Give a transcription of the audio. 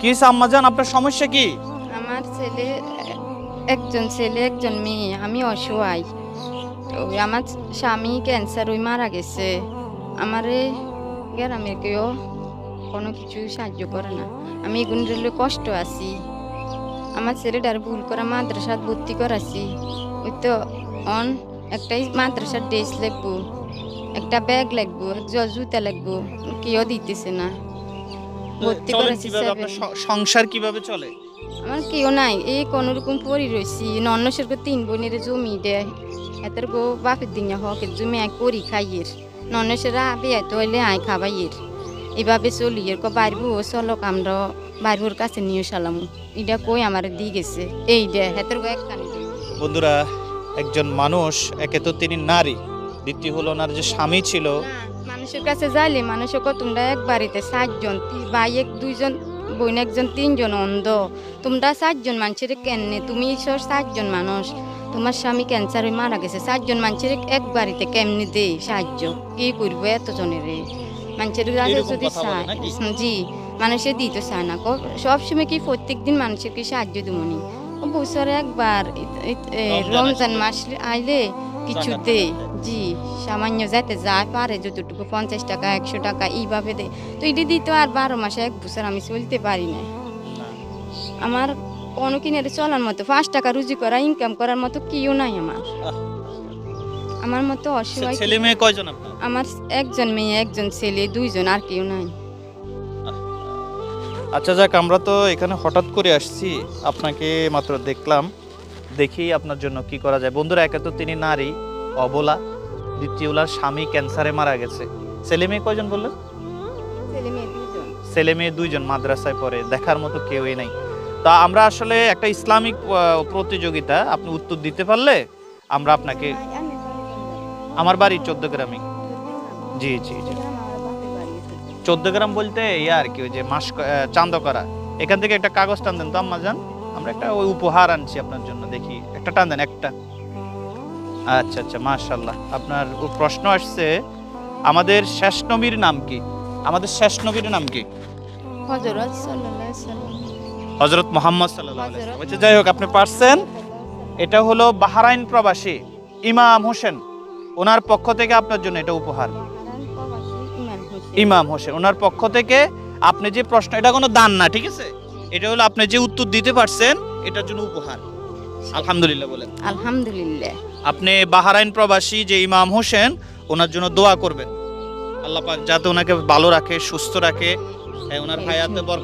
কি আম্মাজান, আপনার সমস্যা কি? আমার ছেলে, একজন ছেলে একজন মেয়ে, আমি অসহায়। তো আমার স্বামী ক্যান্সার হয়ে মারা গেছে। আমারে গ্রামের কেউ কোনো কিছু সাহায্য করে না। আমি এগুন রেলে কষ্ট আছি। আমার ছেলেটার ভুল করে মাদ্রাসাত ভর্তি করাছি। ওই তো অন একটাই মাদ্রাসার ড্রেস লাগবো, একটা ব্যাগ লাগবো, একজোড়া জুতা লাগবো, কেউ দিতেছে না। ভর্তি চলেন করেছি কিভাবে, আপনার 7 সংসার কিভাবে চলে? আমার কেউ নাই, এই কোন রকম পরি রয়েছি। নন্নসের গো 3 বোনের জমি দেয়, এতের গো বাপের দিন হকের জমি আয় করি খাইয়ের। নন্নসের আবে এত হইলে আয় খাবাইয়ের। এভাবে চলি এর বাইরবো চলো আমরা বাইরবোর কাছে নিয়ে সালাম। এটা কই আমার দি গেছে এই দে হেতের গো এক কানি। বন্ধুরা, একজন মানুষ, একে তো তিনি নারী, দ্বিতীয় হলো ওনার যে স্বামী ছিল। মানুষের কাছে যাইলে মানুষ তোমরা এক বাড়িতে 7 জন, ভাই 2 জন, বোন 1 জন, 3 জন অন্ধ। তোমরা 7 জন মানুষের কেনে, তুমি 7 জন মানুষ, তোমার স্বামী ক্যান্সার হয়ে মারা গেছে, 7 জন মানুষের এক বাড়িতে কেমনি দে সাহায্য? কি করবো এত জনের? মানুষের কাছে এরকম যদি কথা বলে নাকি? জি, মানুষের দিতে চায় না। সবসময় কি প্রত্যেক দিন মানুষের কি সাহায্য দেবনি? বছরে একবার রমজান মাস আইলে কিছু জাকাত দে। দেয়। জি, সামান্য যাতে যায় পারে যতটুকু 50 টাকা 100 টাকা এইভাবে দেয়। তো এটি দিতে আর 12 মাসে 1 বছর আমি চলতে পারি না। আমার কোনো কিনে চলার মতো 5 টাকা রুজি করা ইনকাম করার মতো কেউ নাই আমার। আমার মতো অসহায় ছেলে মেয়ে কয়জন আপনার? আমার একজন মেয়ে একজন ছেলে 2 জন, আর কেউ নাই। আচ্ছা যাক, আমরা তো এখানে হঠাৎ করে আসছি, আপনাকে মাত্র দেখলাম, দেখি আপনার জন্য কি করা যায়। বন্ধুরা, একে তো তিনি নারী, অবলা, দ্বিতীয় ওনার স্বামী ক্যান্সারে মারা গেছে। ছেলে মেয়ে কয়জন বললেন? ছেলে মেয়ে 2 জন। ছেলে মেয়ে 2 জন, মাদ্রাসায় পড়ে, দেখার মতো কেউই নাই। তা আমরা আসলে একটা ইসলামিক প্রতিযোগিতা, আপনি উত্তর দিতে পারলে আমরা আপনাকে, আমার বাড়ি 14 গ্রামে। জি জি জি, 14 গ্রাম বলতে ইয়া আর কি, ওই যে চান্দ করা, এখান থেকে একটা কাগজ টান দেন তো আম্মাজান, আমরা একটা ওই উপহার আনছি আপনার জন্য, দেখি একটা টান দেন একটা। আচ্ছা আচ্ছা, মাশাআল্লাহ। আপনার প্রশ্ন আসছে, আমাদের শেষ নবীর নাম কি? আমাদের শেষ নবীর নাম কি? হযরত সাল্লাল্লাহু আলাইহি সাল্লাম। হযরত মুহাম্মদ সাল্লাল্লাহু আলাইহি ওয়াসাল্লাম। আচ্ছা যাই হোক, আপনি পারছেন। এটা হলো বাহরাইন প্রবাসী ইমাম হোসেন, ওনার পক্ষ থেকে আপনার জন্য এটা উপহার। ইমাম হোসেন, ওনার পক্ষ থেকে আপনি যে প্রশ্ন, এটা কোনো দান না, ঠিক আছে? এটা হলো আপনি যে উত্তর দিতে পারছেন, এটার জন্য উপহার। আলহামদুলিল্লাহ বলেন। আলহামদুলিল্লাহ। আপনি বাহরাইন প্রবাসী যে ইমাম হোসেন, ওনার জন্য দোয়া করবেন, আল্লাহ পাক যাতে ওনাকে ভালো রাখে, সুস্থ রাখে, ওনার হায়াতে বরকত